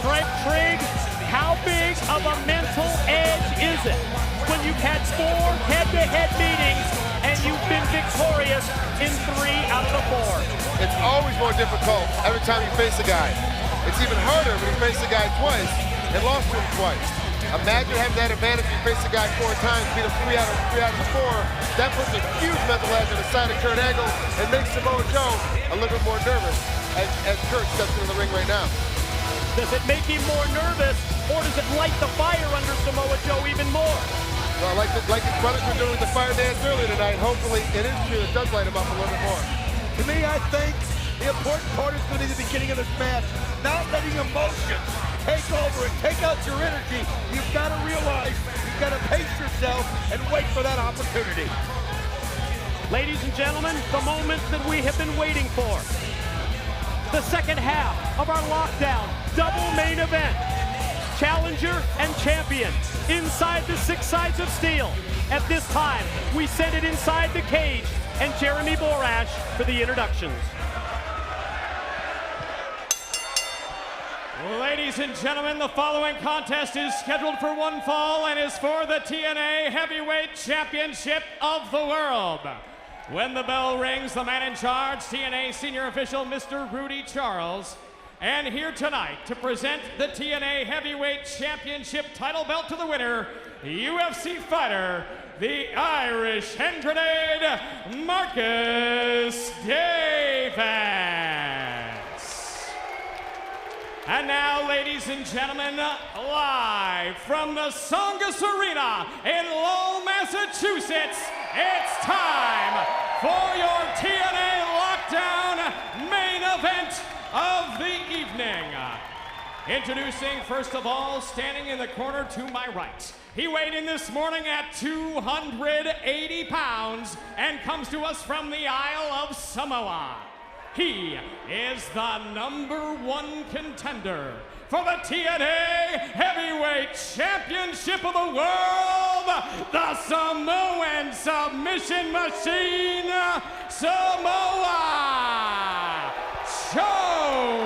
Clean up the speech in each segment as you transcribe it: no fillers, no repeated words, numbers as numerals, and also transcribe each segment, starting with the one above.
Frank Trigg, how big of a mental edge is it when you've had 4 head-to-head meetings and you've been victorious in 3 out of the 4? It's always more difficult every time you face a guy. It's even harder when you face a guy twice and lost to him twice. Imagine having that advantage. You face a guy 4 times, beat him 3 out of the 4. That puts a huge mental edge on the side of Kurt Angle and makes Samoa Joe a little bit more nervous as Kurt steps into the ring right now. Does it make him more nervous, or does it light the fire under Samoa Joe even more? Well, like his brothers were doing the fire dance earlier tonight, hopefully it is true. It does light him up a little bit more. To me, I think the important part is going to be the beginning of this match, not letting emotions take over and take out your energy. You've got to realize you've got to pace yourself and wait for that opportunity. Ladies and gentlemen, the moment that we have been waiting for. The second half of our lockdown double main event. Challenger and champion inside the 6 sides of steel. At this time, we send it inside the cage and Jeremy Borash for the introductions. Ladies and gentlemen, the following contest is scheduled for 1 fall and is for the TNA Heavyweight Championship of the World. When the bell rings, the man in charge, TNA Senior Official Mr. Rudy Charles, and here tonight to present the TNA Heavyweight Championship title belt to the winner, UFC fighter, the Irish hand grenade, Marcus Davis. And now, ladies and gentlemen, live from the Songus Arena in Lowell, Massachusetts, it's time for your TNA Lockdown main event of the evening. Introducing, first of all, standing in the corner to my right. He weighed in this morning at 280 pounds and comes to us from the Isle of Samoa. He is the #1 contender for the TNA Heavyweight Championship of the World, the Samoan Submission Machine, Samoa Joe.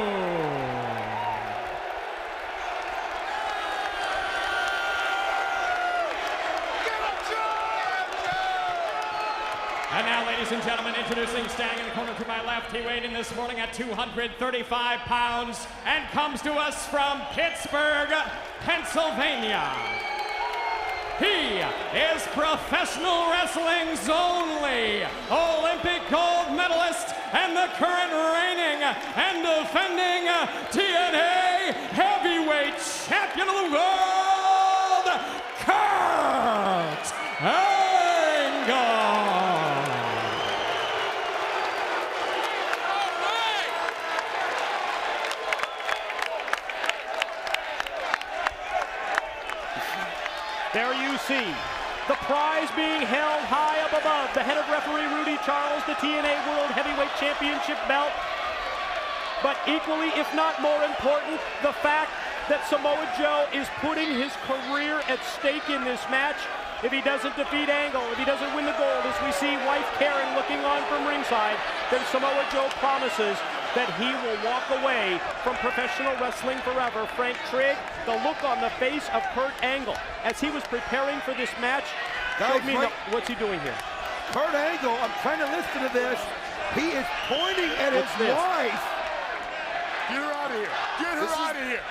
And now, ladies and gentlemen, introducing, standing in the corner to my left, he weighed in this morning at 235 pounds and comes to us from Pittsburgh, Pennsylvania. He is professional wrestling's only Olympic gold medalist and the current reigning and defending TNA Heavyweight Champion of the World, Kurt Angle. There you see the prize being held high up above the head of referee Rudy Charles, the TNA World Heavyweight Championship belt. But equally, if not more important, the fact that Samoa Joe is putting his career at stake in this match. If he doesn't defeat Angle, if he doesn't win the gold, as we see wife Karen looking on from ringside, then Samoa Joe promises that he will walk away from professional wrestling forever. Frank Trigg, the look on the face of Kurt Angle as he was preparing for this match. Guys, What's he doing here? Kurt Angle, I'm trying to listen to this. He is pointing at his wife. Get her out of here. Get her out of here.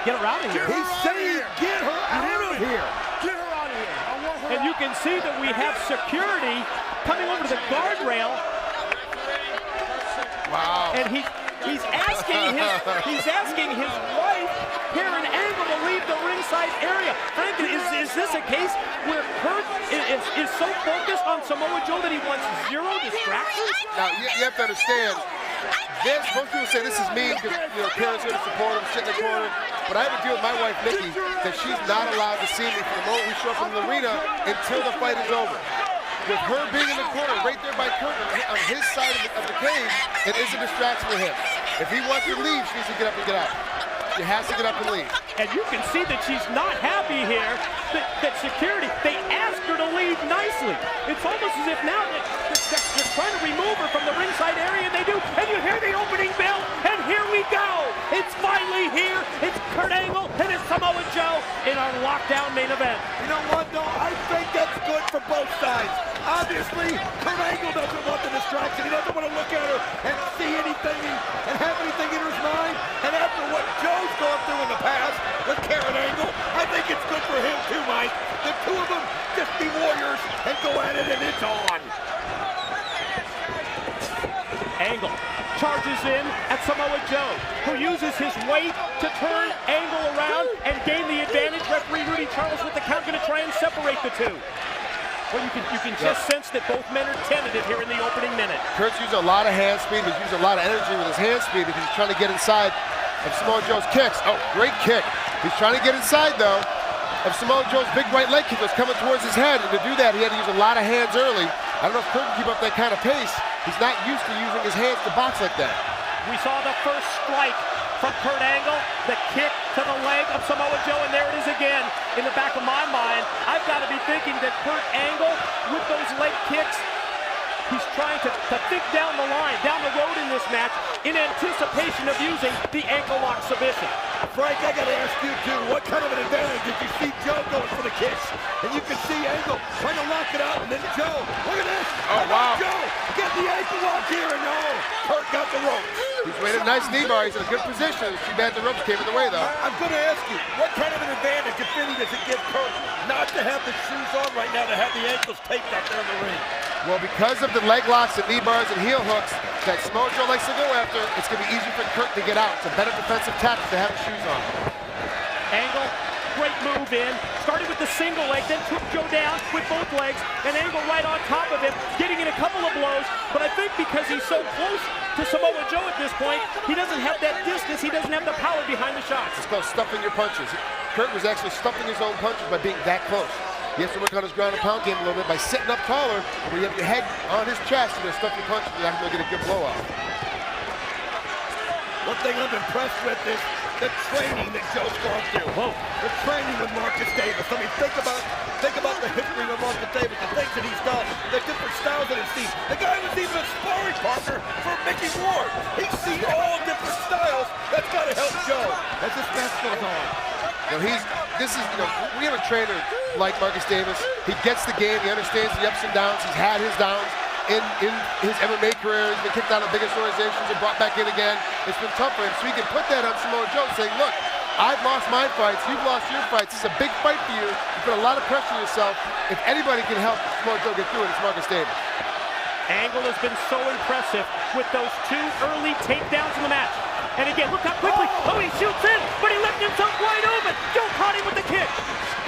Get her out of here. He's saying, get her out of here. Get her out of here. I want her And you can see that we have security coming over to the guardrail. Wow. And he's asking his wife, Karen Angle, to leave the ringside area. Frank, is this a case where Kurt is so focused on Samoa Joe that he wants zero distractions? Now, you have to understand, most people say this is mean because, Karen's going to support him, sit in the corner. But I have to deal with my wife, Nikki, that she's not allowed to see me from the moment we show up in the arena until the fight is over. With her being in the corner, right there by Kurt, on his side of the cage, it is a distraction for him. If he wants to leave, she needs to get up and get out. She has to get up and leave. And you can see that she's not happy here, that security, they asked her to leave nicely. It's almost as if now that they're trying to remove her from the ringside area, and they do, and you hear the opening bell, and here we go. It's finally here. It's Kurt Angle lockdown main event. You know what, though? I think that's good for both sides. Obviously, Kurt Angle doesn't want the distraction. He doesn't want to look at her and see anything and have anything in his mind. And after what Joe's gone through in the past with Kurt Angle, I think it's good for him too, Mike. The two of them just be warriors and go at it, and it's on. Angle charges in at Samoa Joe, who uses his weight to turn Angle around and gain the advantage. Referee Rudy Charles with the count, going to try and separate the two. Well, you can just sense that both men are tentative here in the opening minute. Kurt's used a lot of hand speed. He's used a lot of energy with his hand speed because he's trying to get inside of Samoa Joe's kicks. Oh, great kick. He's trying to get inside, though, of Samoa Joe's big right leg kick was coming towards his head. And to do that, he had to use a lot of hands early. I don't know if Kurt can keep up that kind of pace. He's not used to using his hands to box like that. We saw the first strike from Kurt Angle, the kick to the leg of Samoa Joe, and there it is again. In the back of my mind, I've got to be thinking that Kurt Angle, with those leg kicks, he's trying to think down the line, down the road in this match, in anticipation of using the ankle lock submission. Frank, I got to ask you, too, what kind of an advantage did you see Joe going for the kicks? And you can see Angle trying to lock it out, and then Joe, look at this. Oh, wow. Joe, get the ankle lock here, and no, Kurt got the rope. He's made a nice knee bar. He's in a good position. Too bad the ropes came in the way, though. I'm going to ask you, what kind of an advantage, if any, does it give Kurt not to have the shoes on right now, to have the ankles taped out there in the ring? Well, because of the leg locks and knee bars and heel hooks that Samoa Joe likes to go after, it's going to be easier for Kurt to get out. It's a better defensive tactic to have the shoes on. Angle, great move in. Started with the single leg, then took Joe down with both legs, and Angle right on top of him, getting in a couple of blows. But I think because he's so close to Samoa Joe at this point, he doesn't have that distance, he doesn't have the power behind the shots. It's called stuffing your punches. Kurt was actually stuffing his own punches by being that close. He has to work on his ground and pound game a little bit by sitting up taller. Where you have your head on his chest, you're going to stuff your punches, you're not going to get a good blowout. One thing I'm impressed with is the training that Joe's gone through. Whoa. The training with Marcus Davis. I mean, think about the history of Marcus Davis, the things that he's done, the different styles that he's seen. The guy was even a sparring partner for Mickey Ward. He's seen all different styles. That's got to help Joe as this match goes on. You know, we have a trainer like Marcus Davis. He gets the game. He understands the ups and downs. He's had his downs in his MMA career. He's been kicked out of biggest organizations and brought back in again. It's been tough for him. So he can put that on Samoa Joe, saying, look, I've lost my fights. You've lost your fights. It's a big fight for you. You put a lot of pressure on yourself. If anybody can help Samoa Joe get through it, it's Marcus Davis. Angle has been so impressive with those two early takedowns in the match. And again, look how quickly, he shoots in, but he left himself wide open. Joe caught him with the kick.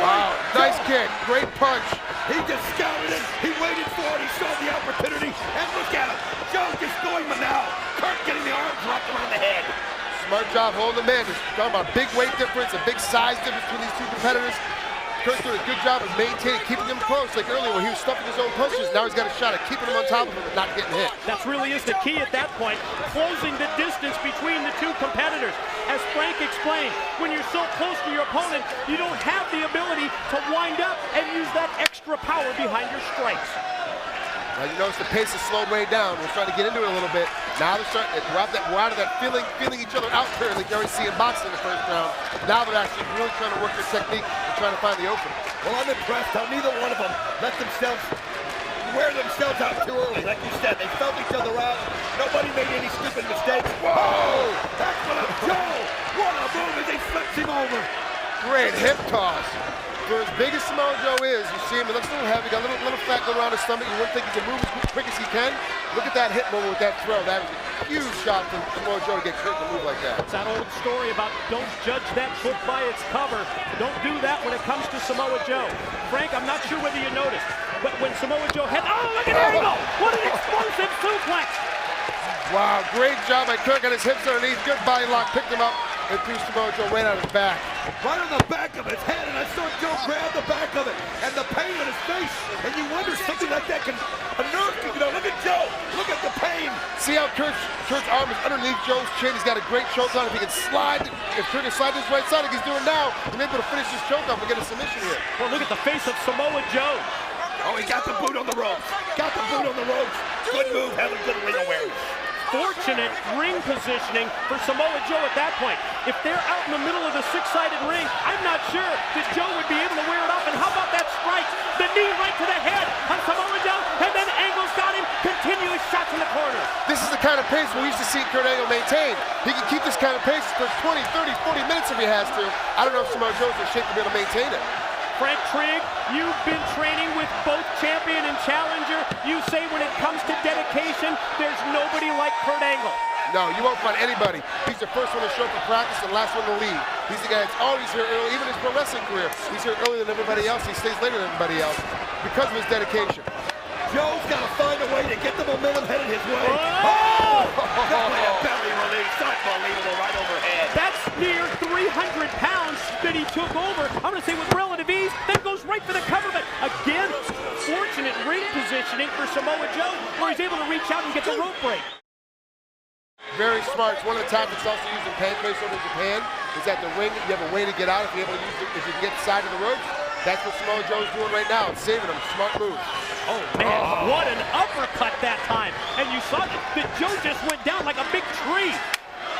Wow, nice kick, great punch. He just scouted it, he waited for it, he saw the opportunity, and look at him. Joe just going now. Kurt getting the arms wrapped around the head. Smart job holding him in. We're talking about a big weight difference, a big size difference between these two competitors. Kurt's doing a good job of maintaining, keeping them close. Like earlier when he was stuffing his own punches, now he's got a shot at keeping them on top of him and not getting hit. That really is the key at that point, closing the distance between the two competitors. As Frank explained, when you're so close to your opponent, you don't have the ability to wind up and use that extra power behind your strikes. Now you notice the pace has slowed way down. We're starting to get into it a little bit. Now we're out of that feeling each other out there like you already see in boxing in the first round. Now they're actually really trying to work their technique and trying to find the opening. Well, I'm impressed how neither one of them let themselves wear themselves out too early. Like you said, they felt each other out. Nobody made any stupid mistakes. Whoa! That's what a Joe! What a move as he flips him over. Great hip toss. For as big as Samoa Joe is, you see him, he looks a little heavy, got a little fat going around his stomach. You wouldn't think he can move as quick as he can. Look at that hit moment with that throw. That was a huge shot from Samoa Joe to get Kurt to move like that. It's that old story about don't judge that book by its cover. Don't do that when it comes to Samoa Joe. Frank, I'm not sure whether you noticed, but when Samoa Joe had, look at Angle! What an explosive suplex! Wow, great job by Kurt. Got his hips underneath, good body lock, picked him up, and threw Samoa Joe right out his back. Right on the back of his head, and I saw Joe grab the back of it, and the pain on his face, and you wonder something like that can, a nerve can, look at Joe, look at the pain. See how Kurt's arm is underneath Joe's chin. He's got a great choke on. If he can slide, if Kurt can slide this right side like he's doing now, he's able to finish this choke off and get a submission here. Well, look at the face of Samoa Joe. Oh, he got the boot on the ropes. Got the boot on the ropes. Good move, having good ring awareness. unfortunate ring positioning for Samoa Joe at that point. If they're out in the middle of the six-sided ring, I'm not sure that Joe would be able to wear it off. And how about that strike? The knee right to the head on Samoa Joe, and then Angle's got him. Continuous shots in the corner. This is the kind of pace we used to see Kurt Angle maintain. He can keep this kind of pace for 20, 30, 40 minutes if he has to. I don't know if Samoa Joe's in shape to be able to maintain it. Frank Trigg, you've been training with both champion and challenger. You say when it comes to dedication, there's nobody like Kurt Angle. No, you won't find anybody. He's the first one to show up for practice and the last one to leave. He's the guy that's always here early, even his pro wrestling career. He's here earlier than everybody else. He stays later than everybody else because of his dedication. Joe's got to find a way to get the momentum headed his way. Oh! Belly release, unbelievable, right overhead. That's near 300 pounds that he took over. I'm going to say with relative ease, then goes right for the cover. But again, fortunate ring positioning for Samoa Joe, where he's able to reach out and get the rope break. Very smart. It's one of the tactics also used in pancrase over in Japan. Is at the ring, you have a way to get out if you're able to use it, if you can get the side of the ropes. That's what Samoa Joe's doing right now. It's saving him. Smart move. Oh, man, what an uppercut that time. And you saw that Joe just went down like a big tree.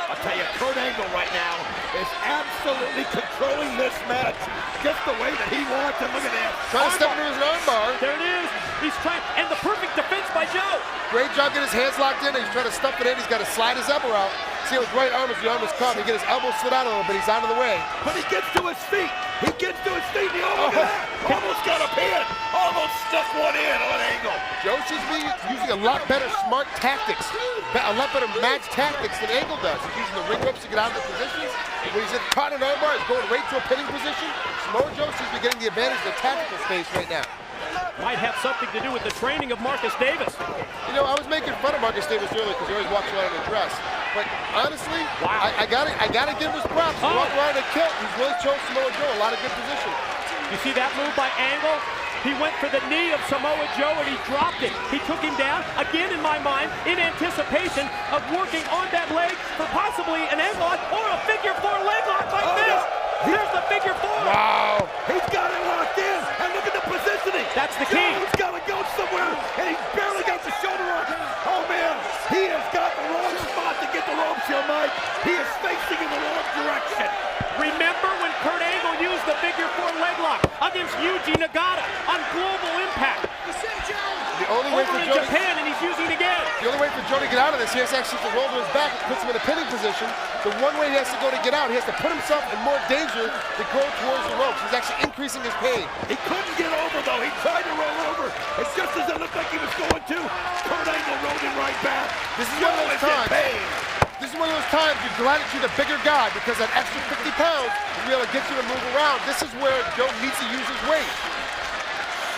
I'll tell you, Kurt Angle right now is absolutely controlling this match just the way that he wants. And look at that. Trying to step into his armbar. There it is. He's trying, and the perfect defense by Joe. Great job getting his hands locked in. He's trying to stuff it in. He's got to slide his elbow out. See, with right arm, as the arm is caught, he get his elbow slid out a little bit. He's out of the way. But he gets to his feet. He gets to his feet. He almost got a pin. Almost stuck one in on Angle. Joe seems to be using a lot better smart tactics. A lot better match tactics than Angle does. He's using the ring ropes to get out of the positions. When he's in caught in an armbar, he's going right to a pinning position. Samoa Joe seems to be getting the advantage of the tactical space right now. Might have something to do with the training of Marcus Davis. You know, I was making fun of Marcus Davis earlier because he always walks around in a dress. But honestly, wow. I gotta give him his props. He walked around in a kilt. He's really shown Samoa Joe a lot of good position. You see that move by Angle? He went for the knee of Samoa Joe and he dropped it. He took him down, again in my mind, in anticipation of working on that leg for possibly an ankle lock or a figure four leg lock like this. There's the figure four. Wow. He's got it locked in. And look at the positioning. That's the key. Joe's got to go somewhere. And he's barely got the shoulder on. Oh, man. He has got the wrong spot to get the ropes here, Mike. He is facing in the wrong direction. Remember when Kurt Angle used the figure four leg lock against Yuji Nagata on Global Impact? The only way over for in Joe Japan, and he's using it again. The only way for Joe to get out of this, he has to actually roll to his back, which puts him in a pinning position. The one way he has to go to get out, he has to put himself in more danger to go towards the ropes. He's actually increasing his pain. He couldn't get over, though. He tried to roll over. It's just as it looked like he was going to. Kurt Angle rolled him right back. This is one of those times. This is one of those times you gratitude the bigger guy because that extra 50 pounds will be able to get you to move around. This is where Joe needs to use his weight.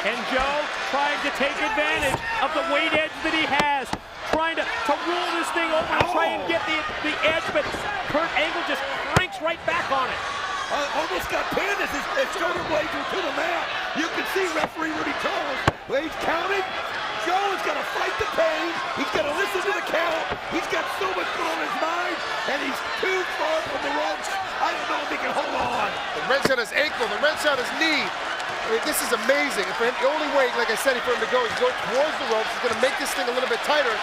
And Joe trying to take advantage of the weight edge that he has, trying to roll this thing over and try and get the edge, but Kurt Angle just cranks right back on it. Almost got pinned as his shoulder blades were to the mat. You can see referee Rudy Charles, where he's counting. Joe is going to fight the pain. He's going to listen to the count. He's got so much on his mind, and he's too far from the ropes. I don't know if he can hold on. The wrench on his ankle, the wrench on his knee. I mean, this is amazing. And for him, the only way, like I said, for him to go is go towards the ropes. He's going to make this thing a little bit tighter.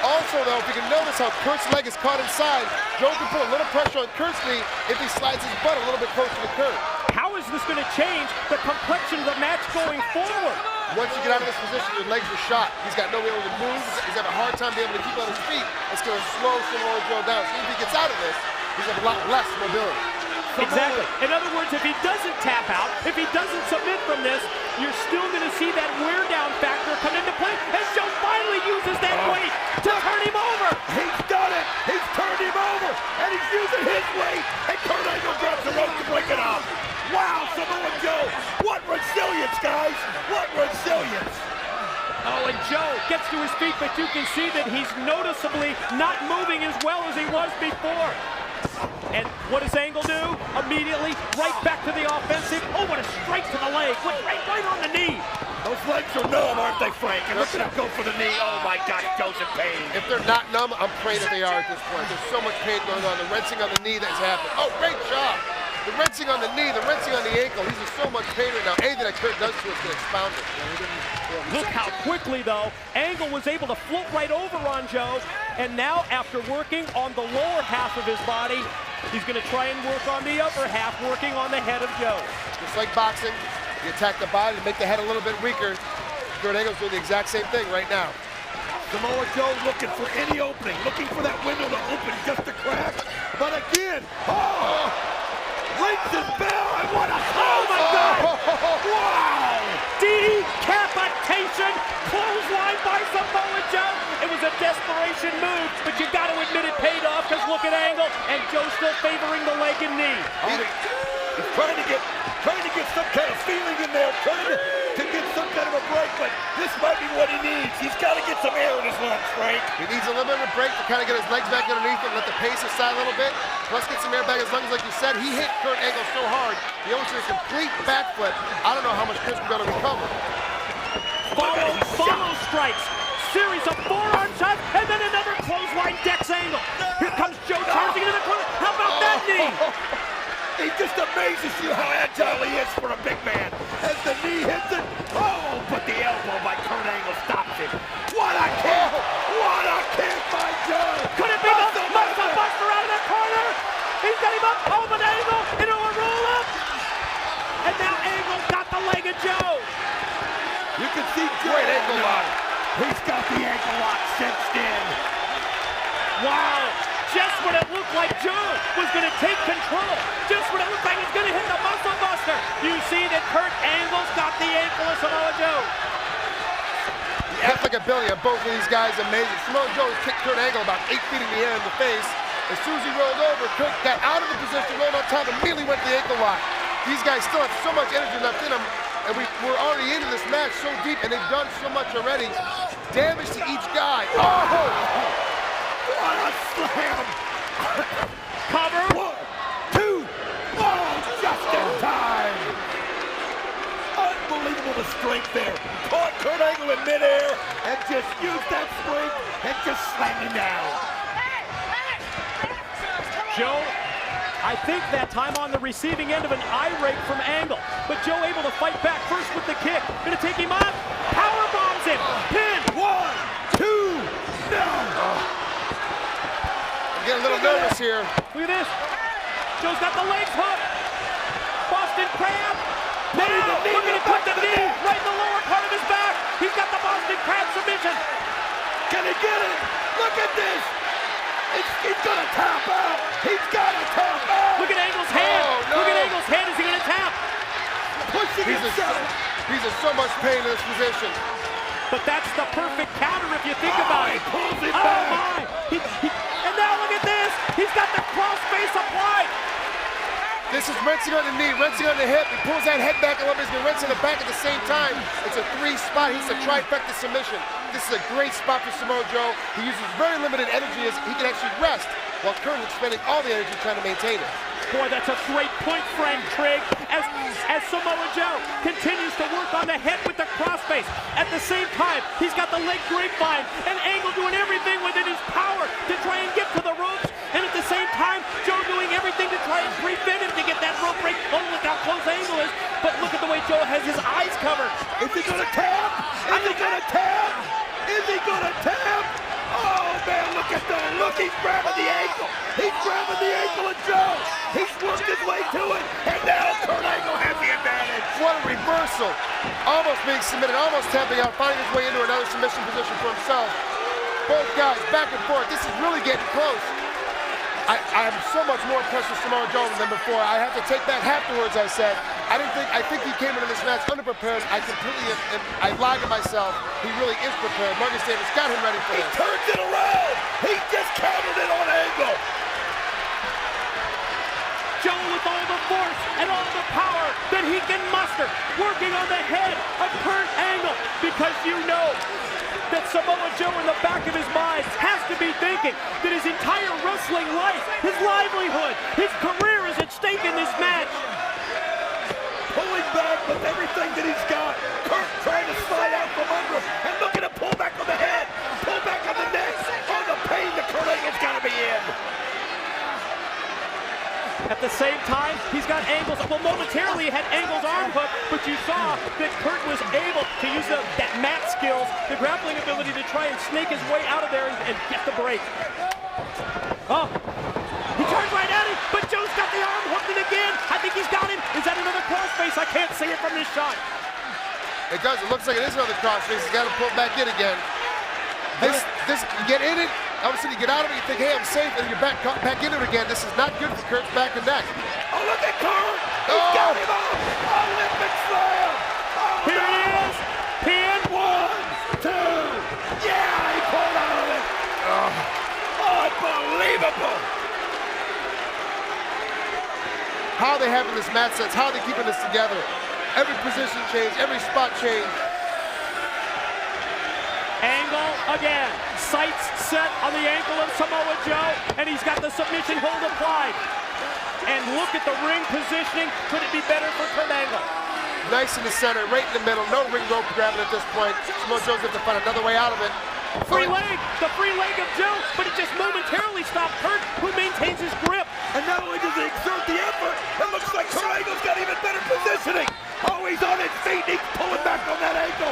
Also, though, if you can notice how Kurt's leg is caught inside, Joe can put a little pressure on Kurt's knee if he slides his butt a little bit closer to Kurt. How is this going to change the complexion of the match going forward? Once you get out of this position, your legs are shot. He's got no way to move. He's having a hard time being able to keep on his feet. It's going to slow Samoa Joe down. So if he gets out of this, he's got a lot less mobility. Exactly. In other words, if he doesn't tap out, if he doesn't submit from this, you're still going to see that wear down factor come into play as Joe finally uses that weight to turn him over. He's done it. He's turned him over, and he's using his weight, and Kurt Angle grabs the rope to break it up. Wow, Samoa Joe. What resilience, guys. What resilience. Oh, and Joe gets to his feet, but you can see that he's noticeably not moving as well as he was before. And what does Angle do? Immediately, right back to the offensive. Oh, what a strike to the leg. Went right on the knee. Those legs are numb, aren't they, Frank? And look at him go for the knee. Oh, my gosh, Joe's in pain. If they're not numb, I'm praying that they are at this point. There's so much pain going on. The wrenching on the knee that's happened. Oh, great job. The wrenching on the knee, the wrenching on the ankle. He's in so much pain right now. Anything that Kurt does to us can expound it. Look how quickly, though, Angle was able to float right over on Joe. And now, after working on the lower half of his body, he's going to try and work on the upper half, working on the head of Joe. Just like boxing, you attack the body to make the head a little bit weaker. Kurt Angle's doing the exact same thing right now. Samoa Joe looking for any opening, looking for that window to open just a crack. But again, rings his bell, and what a, oh my God! Wow! Decapitation, clothesline by Samoa Joe. It was a desperation move, but you got to admit it paid off, because look at Angle, and Joe's still favoring the leg and knee. He's trying to get some kind of feeling in there, trying to get some kind of a break, but this might be what he needs. He's got to get some air in his lungs, Frank. He needs a little bit of a break to kind of get his legs back underneath him, let the pace aside a little bit, plus get some air back in his lungs. Like you said, he hit Kurt Angle so hard, he almost did a complete backflip. I don't know how much Kurt's going to recover. Follow strikes, series of forearm shots, and then another clothesline decks Angle. Here comes Joe charging into the corner. How about that knee? He just amazes you how agile he is for a big man. As the knee hits it, but the elbow by Kurt Angle stops it. What a kick! What a kick by Joe! Could it be the muscle buster out of the corner? He's got him up, but Angle into a roll-up. And now Angle got the leg of Joe. You can see Joe. Great ankle lock. He's got the ankle lock cinched in. Wow. Just when it looked like Joe was going to take control, just when it looked like he's going to hit the muscle buster, you see that Kurt Angle's got the ankle of Samoa Joe. Half like a billion, both of these guys amazing. Samoa Joe kicked Kurt Angle about 8 feet in the air in the face. As soon as he rolled over, Kurt got out of the position, rolled on top, and immediately went to the ankle lock. These guys still have so much energy left in them, and we're already into this match so deep, and they've done so much already. Damage to each guy. What a slam! Cover. 1, 2, just in time! Unbelievable the strength there. Caught Kurt Angle in midair and just used that strength and just slammed him down. Joe, I think that time on the receiving end of an eye rake from Angle, but Joe able to fight back first with the kick. Gonna take him out. Power bombs him. Pin. 1, 2, no! Getting a little nervous here. Look at this. Joe's got the legs hooked. Boston Crab. Now, look at him put the knee right in the lower part of his back. He's got the Boston Crab submission. Can he get it? Look at this. He's gonna tap out. He's gotta tap out. Look at Angle's hand. Oh, no. Look at Angle's hand. Is he gonna tap? Pushing himself. He's in so much pain in this position. But that's the perfect counter if you think about it. He pulls it Oh back. my. And now look at this. He's got the crossface applied. This is rinsing on the knee, rinsing on the hip. He pulls that head back a little bit. He's been rinsing the back at the same time. It's a 3-spot. He's a trifecta submission. This is a great spot for Samoa Joe. He uses very limited energy as he can actually rest, while Kurt is spending all the energy trying to maintain it. Boy, that's a great point, Frank Trigg, as Samoa Joe continues to work on the head with the crossface. At the same time, he's got the leg grapevine, and Angle doing everything within his power to try and get to the ropes. And at the same time, Joe doing everything to try and prevent him to get that rope break. Oh, look how close Angle is. But look at the way Joe has his eyes covered. Is he gonna tap? Is he gonna tap? Is he gonna tap? Oh man, look at that. Look, he's grabbing the ankle. He's grabbing the ankle of Joe. He's worked his way to it. And now Kurt Angle has the advantage. What a reversal. Almost being submitted, almost tapping out, finding his way into another submission position for himself. Both guys back and forth. This is really getting close. I am so much more impressed with Samoa Joe than before. I have to take back half the words I said. I think he came into this match underprepared. I lied to myself. He really is prepared. Marcus Davis got him ready for He this. turns it around. He just countered it on Angle. Joe with all the force and all the power that he can muster, working on the head of Kurt Angle, because you know that Samoa Joe in the back of his mind has to be thinking that his entire wrestling life, his livelihood, his career is at stake in this match. Pulling back with everything that he's got. Kurt trying to slide out from under him. And look at him pull back on the head. Pull back on the neck. Oh, the pain that Kurt Angle's got to be in. At the same same time, he's got Angle's, well, momentarily he had Angle's arm hook, but you saw that Kurt was able to use that mat skills, the grappling ability to try and snake his way out of there and get the break. Oh, he turns right at him, but Joe's got the arm hooked in again. I think he's got him. Is that another crossface? I can't see it from this shot. It does. It looks like it is another crossface. He's got to pull back in again. This, you get in it, all of a sudden you get out of it, you think, hey, I'm safe, and you're back into it again. This is not good for Kurt's back and neck. Oh, look at Kurt! He's got him off! Olympic slam! Oh, here it is! Pin! 1, 2! Yeah, he pulled out of it! Unbelievable! How are they having this match sense? How are they keeping this together? Every position change, every spot change. Angle again. Sights set on the ankle of Samoa Joe, and he's got the submission hold applied. And look at the ring positioning. Could it be better for Kurt Angle? Nice in the center, right in the middle. No ring rope grabbing at this point. Samoa Joe's going to find another way out of it. Free leg, the free leg of Joe, but it just momentarily stopped Kurt, who maintains his grip. And not only does he exert the effort, it looks like Kurt Angle's got even better positioning. Oh, he's on his feet, he's pulling back on that ankle.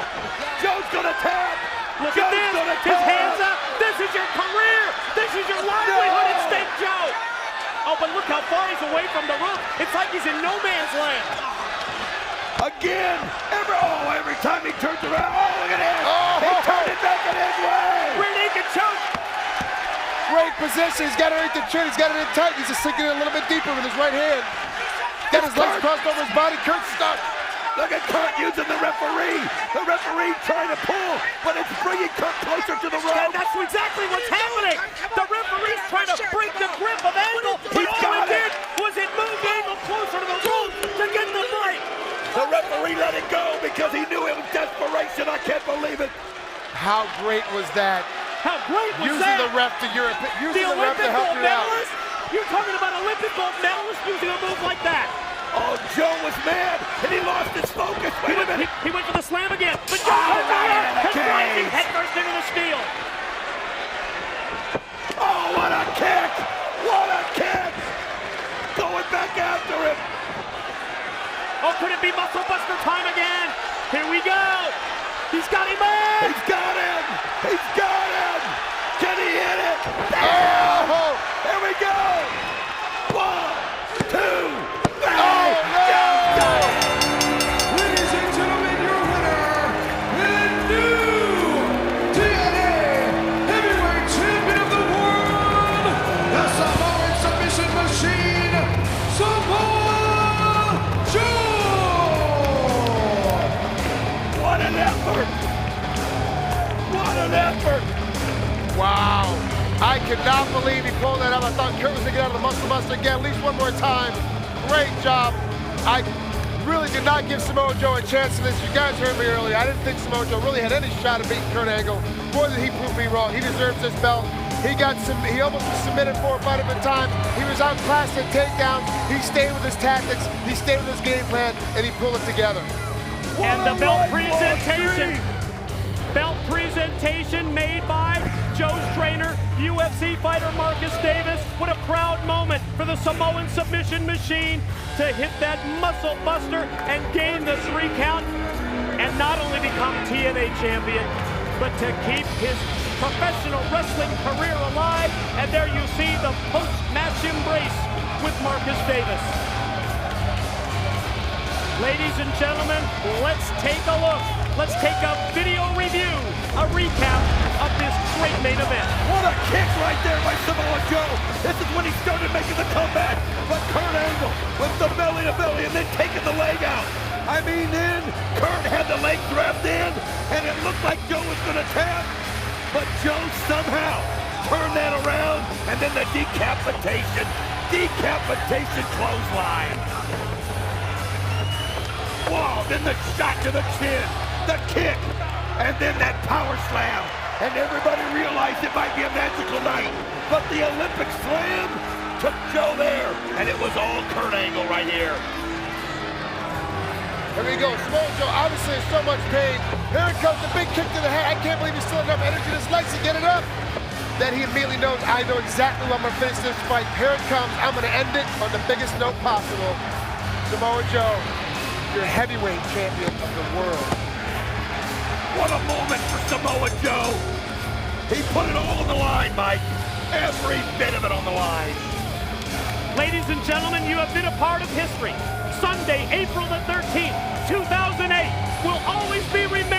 Joe's gonna tap. Look at this, his hands up. This is your career. This is your livelihood at stake, Joe. Oh, but look how far he's away from the roof. It's like he's in no man's land. Again, every time he turns around, oh, look at him. He turned it back in his way. Rear naked choke. Great position, he's got it right the chin, he's got it in tight. He's just sinking it a little bit deeper with his right hand. Got his legs crossed over his body, Kurt's stuck. Look at Kurt using the referee. The referee trying to pull, but it's bringing Kurt closer to the rope. And that's exactly what's happening. The referee's trying to break the grip of Angle, but all it did was it moved Angle closer to the rope to get the break. The referee let it go because he knew it was desperation. I can't believe it. How great was that? How great was using that? The ref to using the ref to help you out. You're talking about Olympic gold medalist using a move like that. Oh, Joe was mad, and he lost his focus. Wait a minute. He went for the slam again, but Joe rising headfirst into the steel. Oh, what a kick! What a kick! Going back after him. Oh, could it be muscle buster time again? Here we go. He's got him in. He's got him. He's got him. Can he hit it? Oh! Here we go. 1, 2, 3. Oh, no! Ladies and gentlemen, your winner, and new TNA Heavyweight Champion of the World, the Samoan Submission Machine, Samoa Joe! What an effort! What an effort! Wow. I could not believe he pulled that up. I thought Kurt was going to get out of the muscle buster again, at least one more time. Great job. I really did not give Samoa Joe a chance to this. You guys heard me earlier. I didn't think Samoa Joe really had any shot at beating Kurt Angle. More than he proved me wrong. He deserves this belt. He almost was submitted 4 or 5 different times. He was outclassed in takedowns. He stayed with his tactics. He stayed with his game plan, and he pulled it together. And the belt presentation. Belt presentation made by Joe's trainer, UFC fighter Marcus Davis. What a proud moment for the Samoan Submission Machine to hit that muscle buster and gain the 3 count, and not only become TNA champion, but to keep his professional wrestling career alive. And there you see the post-match embrace with Marcus Davis. Ladies and gentlemen, let's take a look. Let's take a video review, a recap of this great main event. What a kick right there by Samoa Joe. This is when he started making the comeback. But Kurt Angle with the belly to belly and then taking the leg out. I mean, then Kurt had the leg grabbed in, and it looked like Joe was going to tap. But Joe somehow turned that around, and then the decapitation clothesline. Whoa, then the shot to the chin, the kick, and then that power slam. And everybody realized it might be a magical night. But the Olympic slam took Joe there, and it was all Kurt Angle right here. Here we go. Samoa Joe obviously in so much pain. Here it comes, the big kick to the head. I can't believe he's still enough energy in his legs to get it up. then he immediately knows I know exactly when I'm gonna finish this fight. Here it comes. I'm gonna end it on the biggest note possible. Samoa Joe, your heavyweight champion of the world. What a moment for Samoa Joe. He put it all on the line, Mike. Every bit of it on the line. Ladies and gentlemen, you have been a part of history. Sunday, April the 13th, 2008 will always be remembered